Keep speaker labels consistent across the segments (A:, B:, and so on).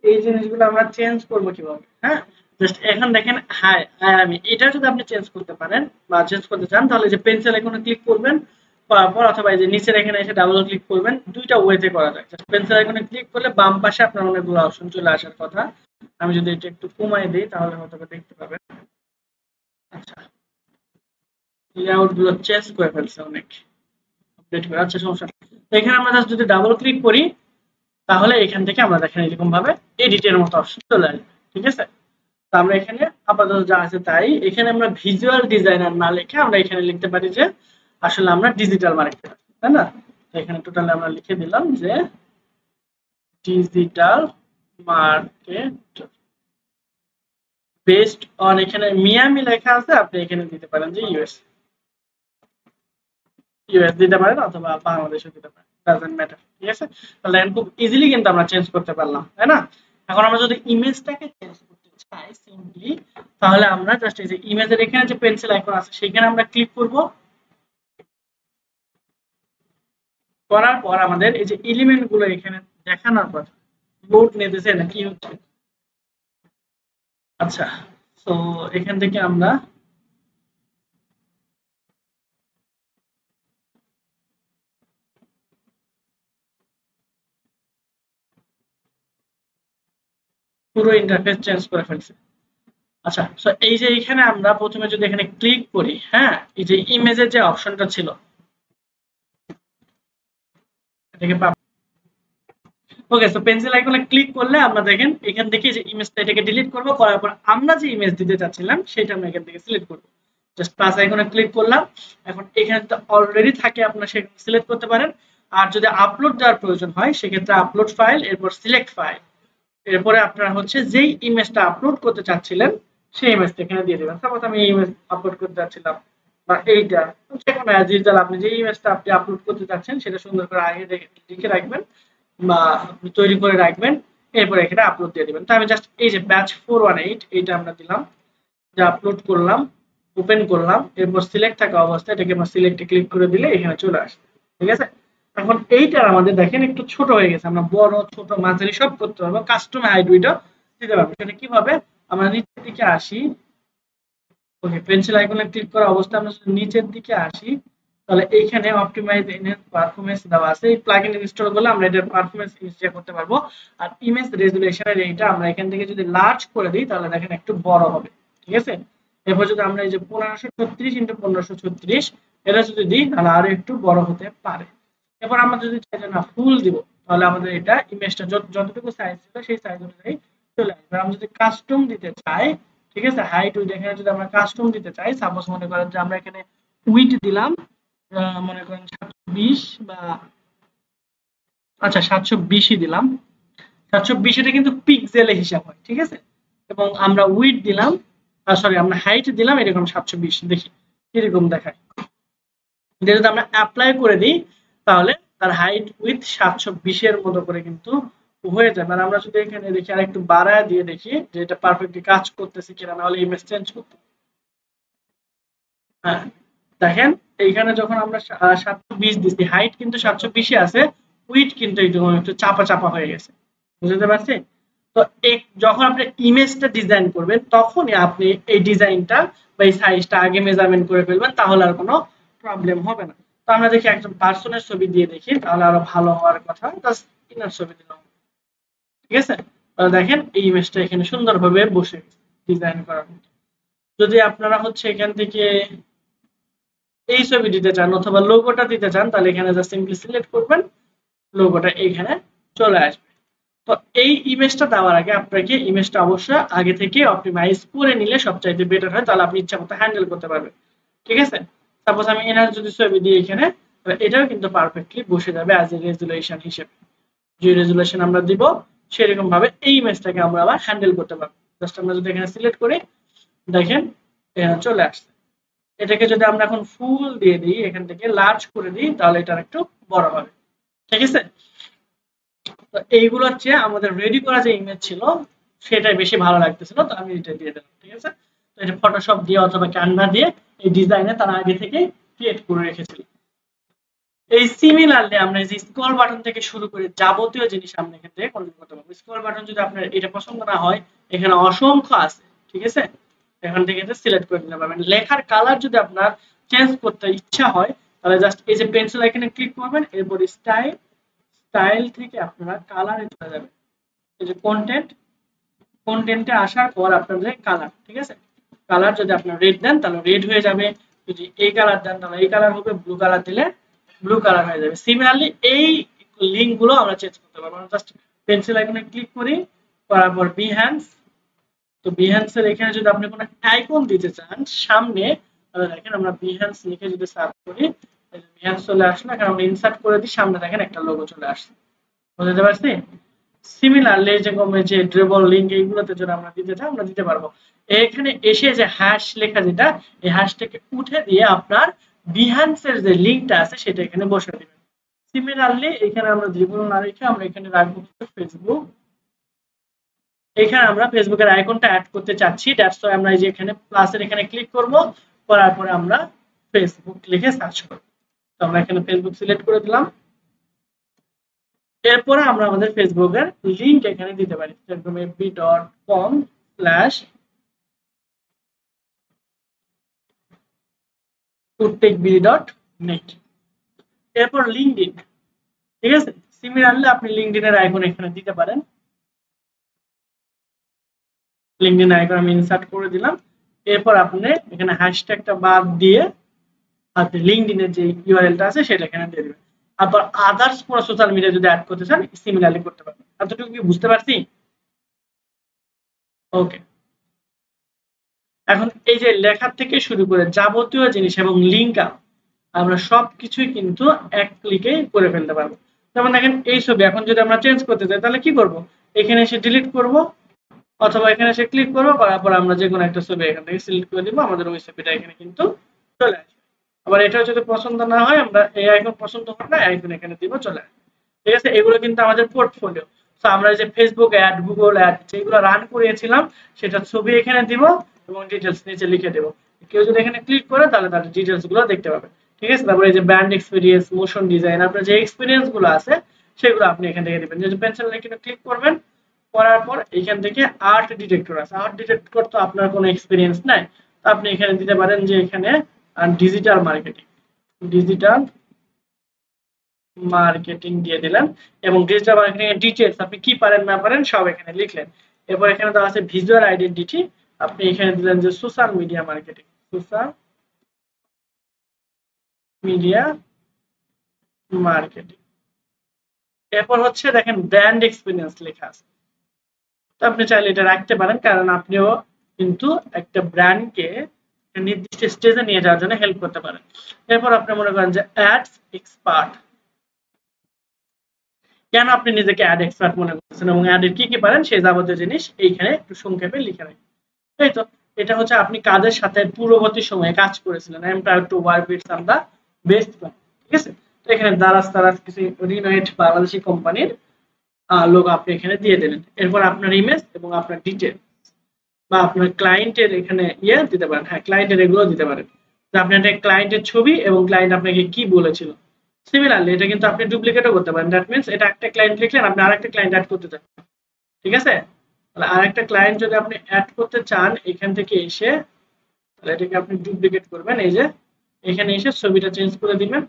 A: এই জিনিসগুলো আমরা চেঞ্জ করবো কিভাবে? হ্যাঁ, জাস্ট এখন দেখেন হাই আমি এটা যদি আপনি চেঞ্জ করতে পারেন বা চেঞ্জ করতে চান তাহলে যে পেন্সিল আইকনে ক্লিক করবেন, করার পর অথবা এই যে নিচের এখানে এসে ডাবল ক্লিক করবেন, দুইটা ওয়েতে করা যায়। জাস্ট পেন্সিল আইকনে ক্লিক করলে বাম পাশে আপনার অনেকগুলো অপশন চলে আসার কথা। আমি যদি এটা একটু কমাই দিই তাহলে হয়তো দেখতে পাবেন। আচ্ছা, লেআউট গুলো চেঞ্জ করে ফেলছে অনেক, আপডেট করে। আচ্ছা, সমস্যা নেই। তো এখানে আমরা জাস্ট যদি ডাবল ক্লিক করি তাহলে এখান থেকে আমরা দেখেন এরকম ভাবে এডিটের মতো অপশন চলে আসবে। ঠিক আছে? তো আমরা এখানে আপাতত যা আছে তাই, এখানে আমরা ভিজুয়াল ডিজাইনার না লিখে আমরা এখানে লিখতে পারি যে আসলে আমরা ডিজিটাল মার্কেটার, তাই না? তো এখানে টোটাল আমরা লিখে দিলাম যে ডিজিটাল মার্কেটার বেসড অন, এখানে মিয়ামি লেখা আছে, আপনি এখানে দিতে পারেন যে ইউএস, ইউএস দিতে পারেন অথবা বাংলাদেশও দিতে পারেন, ডাজন্ট ম্যাটার। ঠিক আছে? তাহলে এখন খুব ইজিলি কিন্তু আমরা চেঞ্জ করতে পারলাম, তাই না? এখন আমরা যদি ইমেজটাকে চেঞ্জ করতে চাই সিম্পলি, তাহলে আমরা জাস্ট এই যে ইমেজের এখানে যে পেন্সিল আইকন আছে সেখানে আমরা ক্লিক করব। করার পর আমাদের এই যে এলিমেন্ট গুলো এখানে দেখানোর পর লোড নিতেছে না কি হচ্ছে। আচ্ছা, তো এখান থেকে আমরা পুরো ইন্টারফেস চেঞ্জ করে ফেলছি। আচ্ছা, সো এই যে এখানে আমরা প্রথমে যদি এখানে ক্লিক করি, হ্যাঁ, এই যে ইমেজের যে অপশনটা ছিল এটাকে ওকে, সো পেন্সিল আইকনে ক্লিক করলে আমরা দেখেন এখান থেকে যে ইমেজটা এটাকে ডিলিট করব, করার পর আমরা যে ইমেজ দিতে চাচ্ছিলাম সেটা আমরা এখান থেকে সিলেক্ট করব। জাস্ট প্লাস আইকনে ক্লিক করলাম। এখন এখানে তো অলরেডি থাকে, আপনারা সেটা সিলেক্ট করতে পারেন। আর যদি আপলোড দেওয়ার প্রয়োজন হয় সেক্ষেত্রে আপলোড ফাইল, এরপর সিলেক্ট ফাইল, এরপরে আপনারা হচ্ছে যেই ইমেজটা আপলোড করতে চাচ্ছিলেন সেই ইমেজটা এখানে দিয়ে দিবেন। সাপোজ আমি এই ইমেজ আপলোড করতে চাচ্ছিলাম বা এইটা, যেকোনো অ্যাজ ইউজুয়াল আপনি যে ইমেজটা আপনি আপলোড করতে চাচ্ছেন সেটা সুন্দর করে আগে লিখে রাখবেন বা আপনি তৈরি করে রাখবেন, এরপর এখানে আপলোড দিয়ে দিবেন। তো আমি জাস্ট এই যে ব্যাচ 418 এইটা আমরা দিলাম, যে আপলোড করলাম, ওপেন করলাম, এরপর সিলেক্ট থাকা অবস্থায় এটাকে আমরা সিলেক্টে ক্লিক করে দিলে এখানে চলে আসবে। ঠিক আছে? এখন এইটার আমাদের দেখেন একটু ছোট হয়ে গেছে, আমরা বড় ছোট মাঝারি সব করতে পারবো, কাস্টম হাইট উইডও দিতে পারবো। সেটা কিভাবে? আমরা নিচের দিকে আসি, ওকে, পেন্সিল আইকনে ক্লিক করা অবস্থায় আমরা যদি নিচের দিকে আসি তাহলে এইখানে অপটিমাইজ এনহ্যান্স পারফরম্যান্স দেওয়া আছে। এই প্লাগইন ইনস্টল করলে আমরা এটার পারফরম্যান্স ইনস্টল করতে পারবো। আর ইমেজ রেজোলিউশনের এইটা আমরা এখান থেকে যদি লার্জ করে দিই তাহলে দেখেন একটু বড় হবে। ঠিক আছে? এরপর যদি আমরা এই যে 1536 ইন্টু 1536 এটা যদি দিই তাহলে আরো একটু বড় হতে পারে। এরপর আমরা যদি চাই যে না ফুল দিব তাহলে আমাদের এটা ইমেজটা যতটুকু সাইজ ছিল সেই সাইজ অনুযায়ী চলে আসবে। আমরা যদি কাস্টম দিতে চাই, ঠিক আছে, হাইট উইডথ এখানে যদি আমরা কাস্টম দিতে চাই, সাপোজ মনে করেন যে আমরা এখানে উইডথ দিলাম মনে করেন 720 বা আচ্ছা 720ই দিলাম। 720 এটা কিন্তু পিক্সেলে হিসাব হয়, ঠিক আছে? এবং আমরা উইডথ দিলাম, সরি আমরা হাইট দিলাম এরকম 720, দেখি কিরকম দেখায়। এটা যদি আমরা অ্যাপ্লাই করে দিই তাহলে তার হাইট উইথ 720 এর মতো করে কিন্তু হয়ে যাবে। আর আমরা যদি এখানে দেখি আর একটু বাড়ায় দিয়ে দেখি যে এটা পারফেক্টলি কাজ করতেছে কিনা, না হলে ইমেজ চেঞ্জ করতে। হ্যাঁ, দেখেন এইখানে যখন আমরা 720 দিচ্ছি, হাইট কিন্তু 720 আছে, উইথ কিন্তু একটু চাপা চাপা হয়ে গেছে। বুঝতে পারছি? তো যখন আপনি ইমেজটা ডিজাইন করবেন তখনই আপনি এই ডিজাইনটা বা এই সাইজটা আগে মেজারমেন্ট করে ফেলবেন, তাহলে আর কোনো প্রবলেম হবে না। তো আমরা দেখি একজন পার্সনের ছবি দিয়ে দেখি তাহলে আরো ভালো হওয়ার কথা। জাস্ট ইনার ছবি দিলাম। ঠিক আছে? তাহলে দেখেন এই ইমেজটা এখানে সুন্দরভাবে বসে ডিজাইন করা। যদি আপনারা হচ্ছে এখান থেকে এই ছবি দিতে চান অথবা লোগোটা দিতে চান তাহলে এখানে জাস্ট সিম্পলি সিলেক্ট করবেন, লোগোটা এইখানে চলে আসবে। তো এই ইমেজটা দেওয়ার আগে আপনাকে ইমেজটা অবশ্যই আগে থেকে অপটিমাইজ করে নিলে সবচাইতে বেটার হয়, তাহলে আপনি ইচ্ছা মতো হ্যান্ডেল করতে পারবেন। ঠিক আছে? সাপোজ আমি এনার যদি ছবি দিই এখানে, এটাও কিন্তু পারফেক্টলি বসে যাবে অ্যাজ এ রেজুলেশন হিসেবে। যে রেজুলেশন আমরা দিব সেরকম ভাবে এই ইমেজটাকে আমরা আবার হ্যান্ডেল করতে পারবো। জাস্ট আমরা যদি এখানে সিলেক্ট করি দেখেন এখানে চলে আসছে। এটাকে যদি আমরা এখন ফুল দিয়ে দিই, এখান থেকে লার্জ করে দিই তাহলে এটা একটু বড় হবে। ঠিক আছে? তো এইগুলো হচ্ছে আমাদের রেডি করা যে ইমেজ ছিল সেটাই বেশি ভালো লাগতেছিল, তো আমি এটা দিয়ে দিলাম। ঠিক আছে? তো এটা ফটোশপ দিয়ে অথবা ক্যানভা দিয়ে এই ডিজাইনে তারা আগে থেকে ক্রিয়েট করে রেখেছিল। এই সিমিলারলি আমরা এই যে স্ক্রল বাটন থেকে শুরু করে যাবতীয় জিনিস আমরা এখান থেকে কন্ট্রোল করতে পারবো। স্ক্রল বাটন যদি আপনার এটা পছন্দ না হয়, এখানে অসংখ্য আছে, ঠিক আছে, এখান থেকে এটা সিলেক্ট করে নিতে পারবেন। লেখার কালার যদি আপনার চেঞ্জ করতে ইচ্ছা হয়, তাহলে জাস্ট এই যে পেন্সিল আইকনে ক্লিক করবেন, এরপর স্টাইল, স্টাইল থেকে আপনারা কালারে চলে যাবেন। এই যে কন্টেন্টে আসার পর আপনাদের কালার, ঠিক আছে, কালার যদি আপনার রেড দেন তাহলে রেড হয়ে যাবে, যদি এই কালার দেন তাহলে এই কালার হবে, ব্লু কালার দিলে ব্লু কালার হয়ে যাবে। সিমিলারলি এই লিংক গুলো আমরা চেঞ্জ করতে পারবো। জাস্ট পেন্সিল আইকনে ক্লিক করি, করার পর বিহ্যান্স, তো বিহ্যান্স এর এখানে যদি আপনি কোনো আইকন দিতে চান সামনে, তাহলে দেখেন আমরা বিহ্যান্স লিখে যদি সার্চ করি, এই যে বিহ্যান্স চলে আসলো, এখানে আমরা ইনসার্ট করে দিই, সামনে দেখেন একটা লোগো চলে আসছে, বুঝতে পারছি। সিমিলারলি যে ড্রেবল লিংক এইগুলোতে যদি আমরা দিতে চাই আমরা দিতে পারবো। এখানে এসে যে হ্যাশ লেখা যেটা, এই হ্যাশটাকে উঠে দিয়ে আপনার বিহ্যান্সের যে লিংকটা আছে সেটা এখানে বসিয়ে দিবেন। সিমিলারলি এখানে আমরা যেগুলো না রেখে আমরা এখানে রাখবো ফেসবুক। এখানে আমরা ফেসবুকের আইকনটা অ্যাড করতে চাচ্ছি, দ্যাটস ওয়াই আমরা এই যে এখানে প্লাসের এখানে ক্লিক করব, করার পরে আমরা ফেসবুক লিখে সার্চ করব। তো আমরা এখানে ফেসবুক সিলেক্ট করে দিলাম। এরপরে আমরা আমাদের ফেসবুকের লিংক এখানে দিতে পারি, যেরকম fb.com/foodtechbd.net। এরপর লিঙ্কডইন, ঠিক আছে, সিমিলারলি আপনি লিঙ্কডইনের আইকন এখানে দিতে পারেন। লিঙ্কডইন আইকন আমি ইনসার্ট করে দিলাম। এরপর আপনি এখানে হ্যাশট্যাগটা বাদ দিয়ে আপনি লিঙ্কডইনের যে ইউআরএলটা আছে সেটা এখানে দিয়ে দিবেন। তারপর আদার্স কোনো সোশ্যাল মিডিয়া যদি অ্যাড করতে চান সিমিলারলি করতে পারবেন। এতটুকু কি বুঝতে পারছি? ওকে। এখন এই যে লেখার থেকে শুরু করে যাবতীয় জিনিস এবং লিঙ্ক আমরা সবকিছুই কিন্তু এক ক্লিকে করে ফেলতে পারবো। যেমন দেখেন এই ছবি এখন যদি আমরা চেঞ্জ করতে চাই তাহলে কি করব, এখানে এসে ডিলিট করব, অথবা এখানে এসে ক্লিক করব, করার পর আমরা যে কোনো একটা ছবি এখান থেকে সিলেক্ট করে দিব, আমাদের ওই ছবিটা এখানে কিন্তু চলে আসবে। আবার এটাও যদি পছন্দ না হয়, আমরা এই আইকন পছন্দ হয় না, আইকন এখানে দিব, চলে আসবে। ঠিক আছে, এগুলো কিন্তু আমাদের পোর্টফোলিও। তো আমরা যে ফেসবুক অ্যাড, গুগল অ্যাড যেগুলো রান করিয়েছিলাম সেটা ছবি এখানে দিব এবং ডিটেলস নিচে লিখে দেব। কেউ যদি এখানে ক্লিক করে তাহলে তার ডিটেলস গুলো দেখতে পাবে। ঠিক আছে, তারপরে এই যে ব্র্যান্ড এক্সপেরিয়েন্স, মোশন ডিজাইন, আপনার যে এক্সপেরিয়েন্স গুলো আছে সেগুলো আপনি এখান থেকে দিবেন। যে পেন্সিল আইকনে ক্লিক করবেন, করার পর এখান থেকে আর্ট ডিটেক্টর আছে, আর্ট ডিটেক্টর তো আপনার কোনো এক্সপেরিয়েন্স নাই, তো আপনি এখানে দিতে পারেন যে এখানে ডিজিটাল মার্কেটিং, ডিজিটাল মার্কেটিং দিয়ে দিলেন এবং ডিজিটাল মার্কেটিং এর ডিটেইলস আপনি কি পারেন না পারেন সব এখানে লিখলেন। এরপর এখানে দেওয়া আছে ভিজুয়াল আইডেন্টিটি, আপনি এখানে দিলেন যে social media marketing, social media marketing. এরপর হচ্ছে দেখেন ব্র্যান্ড এক্সপেরিয়েন্স লেখা আছে, তো আপনি চাইলে এটা রাখতে পারেন, কারণ আপনিও কিন্তু একটা ব্র্যান্ডকে নির্দিষ্ট স্টেজে নিয়ে যাওয়ার জন্য হেল্প করতে পারেন। এরপর আপনি মনে করেন যে অ্যাডস এক্সপার্ট, কেন আপনি নিজেকে অ্যাড এক্সপার্ট মনে করছেন এবং অ্যাডের কি কি পারেন সেই যাবতীয় জিনিস এইখানে একটু সংক্ষেপে লিখে রাখেন। তাই তো, এটা হচ্ছে আপনি কাদের সাথে পূর্ববর্তী সময়ে কাজ করেছিলেন। I am proud to work with some the best client, ঠিক আছে। তো এখানে দারাজ কিছু রিনোয়েট বাংলাদেশি কোম্পানির লোগো আপনি এখানে দিয়ে দিলেন। এরপর আপনার ইমেজ এবং আপনার ডিটেল বা আপনার ক্লায়েন্টের এখানে ইয়ে দিতে পারেন, হ্যাঁ ক্লায়েন্টের এগুলো দিতে পারেন, যে আপনার একটা ক্লায়েন্টের ছবি এবং ক্লায়েন্ট আপনাকে কি বলেছিল। সিমিলারলি এটা কিন্তু আপনি ডুপ্লিকেটও করতে পারেন, দ্যাট মিন্স এটা একটা ক্লায়েন্ট লিখলেন, আপনি আরেকটা ক্লায়েন্ট অ্যাড করতে চান, ঠিক আছে, তাহলে আরেকটা ক্লায়েন্ট যদি আপনি অ্যাড করতে চান এখান থেকে এসে, তাহলে এটাকে আপনি ডুপ্লিকেট করবেন, এই যে এখানে এসে ছবিটা চেঞ্জ করে দিবেন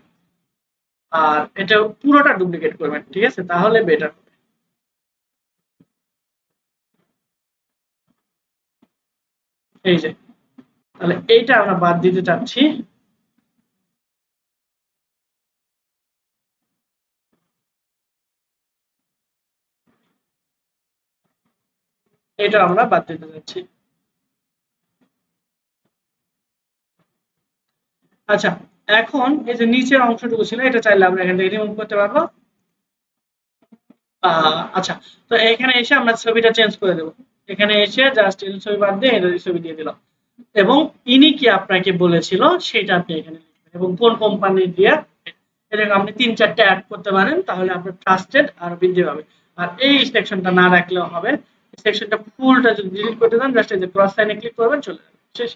A: আর এটা পুরোটা ডুপ্লিকেট করবেন, ঠিক আছে, তাহলে বেটার হবে। এই যে তাহলে এইটা আমরা বাদ দিতে চাচ্ছি, এটা আমরা বাদ দিতে চাচ্ছি। আচ্ছা, এখন এই যে নিচের অংশটুকু ছিল এটা চাইলে আমরা এখান থেকে রিমুভ করতে পারবো। আচ্ছা, তো এখানে এসে আমরা ছবিটা চেঞ্জ করে দেব, এখানে এসে জাস্ট এই ছবি বাদ দিয়ে এটা ছবি দিয়ে দিলাম এবং ইনি কি আপনাকে বলেছিল সেটা আপনি এখানে লিখবেন এবং কোন কোম্পানি দিয়ে, এরকম আপনি 3-4টা অ্যাড করতে পারেন, তাহলে আপনার ট্রাস্টেড আর বৃদ্ধি পাবে। আর এই সেকশনটা না রাখলেও হবে, সেকশনটা ফুলটা যদি ডিলিট করতে চান জাস্ট এই যে ক্রস সাইনে ক্লিক করবেন, চলে যাবে, শেষ।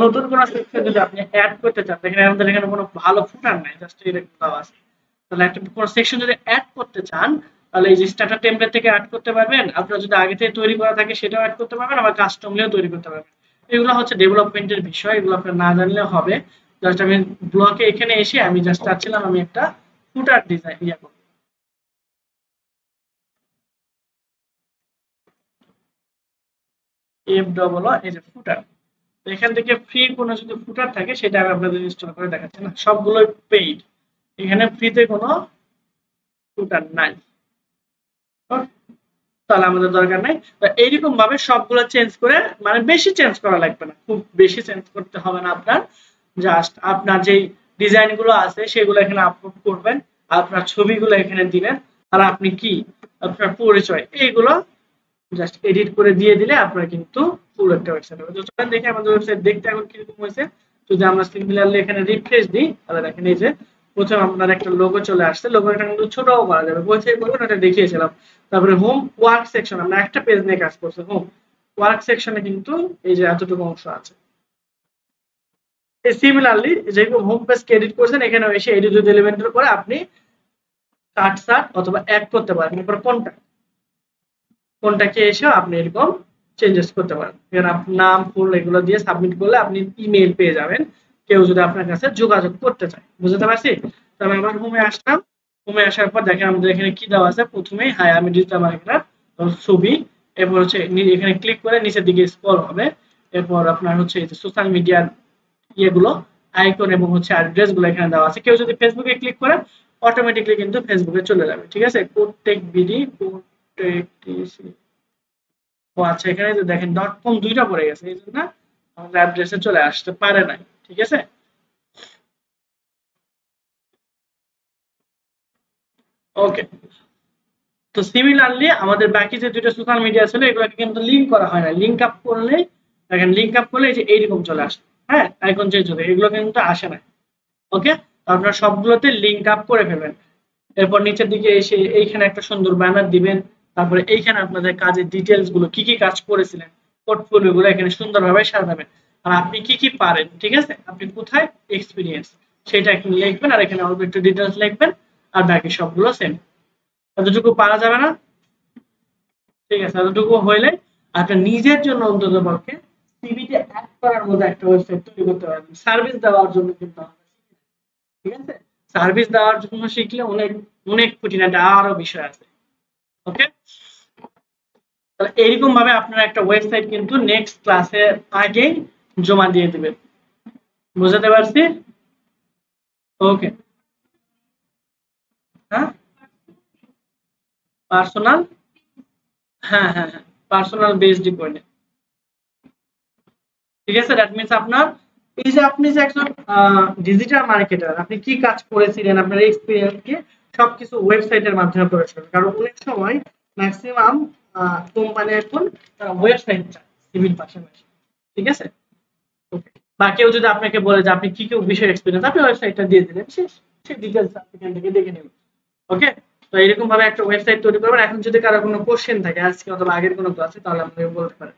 A: নতুন কোন সেকশন যদি আপনি অ্যাড করতে চান, দেখেন আমাদের এখানে কোনো ভালো ফুটার নাই, জাস্ট এরকম দেওয়া আছে, তাহলে একটা কোন সেকশন যদি অ্যাড করতে চান তাহলে এই যে স্ট্যাটাস টেমপ্লেট থেকে অ্যাড করতে পারবেন, আপনারা যদি আগে থেকে তৈরি করা থাকে সেটাও অ্যাড করতে পারবেন, আবার কাস্টমলিও তৈরি করতে পারবেন। এগুলো হচ্ছে ডেভেলপমেন্টের বিষয়, এগুলো আপনারা না জানলেও হবে। জাস্ট আমি ব্লকে এখানে এসে আমি জাস্ট চাচ্ছিলাম আমি একটা ফুটার ডিজাইন করব। এফ ডবল এই যে ফুটার, এখান থেকে ফ্রি কোনো যদি ফুটার থাকে সেটা আমি আপনাদের ইনস্টল করে দেখাচ্ছি না, সবগুলোই পেইড, এখানে ফ্রিতে কোনো ফুটার নাই। তাহলে আমাদের দরকার নাই। তো এইরকম ভাবে সবগুলো চেঞ্জ করে, মানে বেশি চেঞ্জ করা লাগবে না, খুব বেশি চেঞ্জ করতে হবে না আপনার। জাস্ট আপনার যেই ডিজাইন গুলো আছে সেগুলো এখানে আপলোড করবেন, আপনার ছবিগুলো এখানে দিবেন, আর আপনি কি আপনার পরিচয় এইগুলো জাস্ট এডিট করে দিয়ে দিলে আপনার কিন্তু ফুল একটা ওয়েবসাইট হবে। তো চলেন দেখি আমাদের ওয়েবসাইট দেখতে এখন কিরকম হয়েছে। যদি আমরা সিমিলারলি এখানে রিফ্রেশ দিই তাহলে দেখেন এই যে প্রথমে আপনার একটা লোগো চলে আসছে, লোগোটা কিন্তু ছোটও করা যাবে, কোথায় করবেন ওটা দেখিয়েছিলাম। তারপরে হোম ওয়ার্ক সেকশন, আমরা একটা পেজ নিয়ে কাজ করছি, হোম ওয়ার্ক সেকশনে কিন্তু এই যে এতটুকু অংশ আছে। সিমিলারলি যেরকম হোম পেজ এডিট করছেন এখানে এসে এডিট উইথ এলিমেন্টের পরে আপনি কাট সাট অথবা অ্যাড করতে পারেন, এরপর কোনটাকে এসেও আপনি এরকম চেঞ্জেস করতে পারেন। এখানে আপনার নাম ফুল এগুলো দিয়ে সাবমিট করলে আপনি ইমেল পেয়ে যাবেন কেউ যদি আপনার কাছে যোগাযোগ করতে চায়। বুঝতে পারছি? তবে আবার হোমে আসলাম, হোমে আসার পর দেখেন আমাদের এখানে কি দেওয়া আছে, প্রথমেই হাই আমি ডিজিটাল মার্কেটার ছবি, এরপর হচ্ছে এখানে ক্লিক করে নিচের দিকে স্ক্রল হবে, এরপর আপনার হচ্ছে এই যে সোশ্যাল মিডিয়ার ইয়েগুলো আইকন এবং হচ্ছে অ্যাড্রেস গুলো এখানে দেওয়া আছে। কেউ যদি ফেসবুকে ক্লিক করে অটোমেটিকলি কিন্তু ফেসবুকে চলে যাবে। ঠিক আছে, কোটেক বিডি কোটেকটিসি, ও আচ্ছা এখানে যে দেখেন .com দুইটা পড়ে গেছে, এই জন্য আমাদের অ্যাড্রেসে চলে আসতে পারে নাই। ঠিক আছে, ওকে। তো সিমিলারলি আমাদের বাকি যে দুটো সোশ্যাল মিডিয়া ছিল এগুলোকে কিন্তু লিংক করা হয় না, লিংক আপ করলে দেখেন লিংক আপ করলে এই যে এইরকম চলে আসে, হ্যাঁ আইকন চেঞ্জ হতে, এগুলো কিন্তু আসে না। ওকে, আপনারা সবগুলোতে লিংক আপ করে ফেলবেন। এরপর নিচের দিকে এসে এইখানে একটা সুন্দর ব্যানার দিবেন, তারপরে এইখানে আপনাদের কাজের ডিটেলস গুলো কি কি কাজ করেছিলেন পোর্টফোলিও গুলো এখানে সুন্দরভাবে সাজাবেন, আর আপনি কি কি পারেন, ঠিক আছে আপনি কোথায় এক্সপিরিয়েন্স সেটা একটু লিখবেন, আর এখানে অল্প একটু ডিটেলস লিখবেন, আর বাকি সবগুলো সেম। এতটুকু পারা যাবে না? ঠিক আছে, এতটুকু হইলে আপনার নিজের জন্য অন্তত পক্ষে সিভিতে অ্যাড করার মতো একটা ওয়েবসাইট তৈরি করতে পারবেন, সার্ভিস দেওয়ার জন্য কিন্তু। ঠিক আছে, সার্ভিস দেওয়ার জন্য শিখলে অনেক অনেক খুঁটিনাটি আরো বিষয় আছে। ওকে, তাহলে এইরকম ভাবে আপনারা একটা ওয়েবসাইট কিন্তু নেক্সট ক্লাসে আগে জমা দিয়ে দিবেন। বুঝতে পারছি? ওকে, হ্যাঁ পার্সোনাল, হ্যাঁ হ্যাঁ হ্যাঁ পার্সোনাল বেস ডিপোজিট। ঠিক আছে, দ্যাট মিন্স আপনার এই যে আপনি যে একজন ডিজিটাল মার্কেটার, আপনি কি কাজ করেছিলেন, আপনার এক্সপেরিয়েন্স কি সবকিছু ওয়েবসাইটের মাধ্যমে প্রকাশ করবেন। কারণ অনেক সময় ম্যাক্সিমাম কোম্পানি এখন ওয়েবসাইট চায় সিভির পাশাপাশি। ঠিক আছে, ওকে। বা কেউ যদি আপনাকে বলে যে আপনি কি কি বিষয় এক্সপেরিয়েন্স, আপনি ওয়েবসাইটটা দিয়ে দিলেন, শেষ, সেই ডিটেইলস আপনি এখান থেকে দেখে নেবেন। ওকে, তো এরকম ভাবে একটা ওয়েবসাইট তৈরি করবেন। এখন যদি কারো কোনো কোশ্চেন থাকে আজকে অথবা আগের কোনো ক্লাসে তাহলে আপনি বলতে পারেন।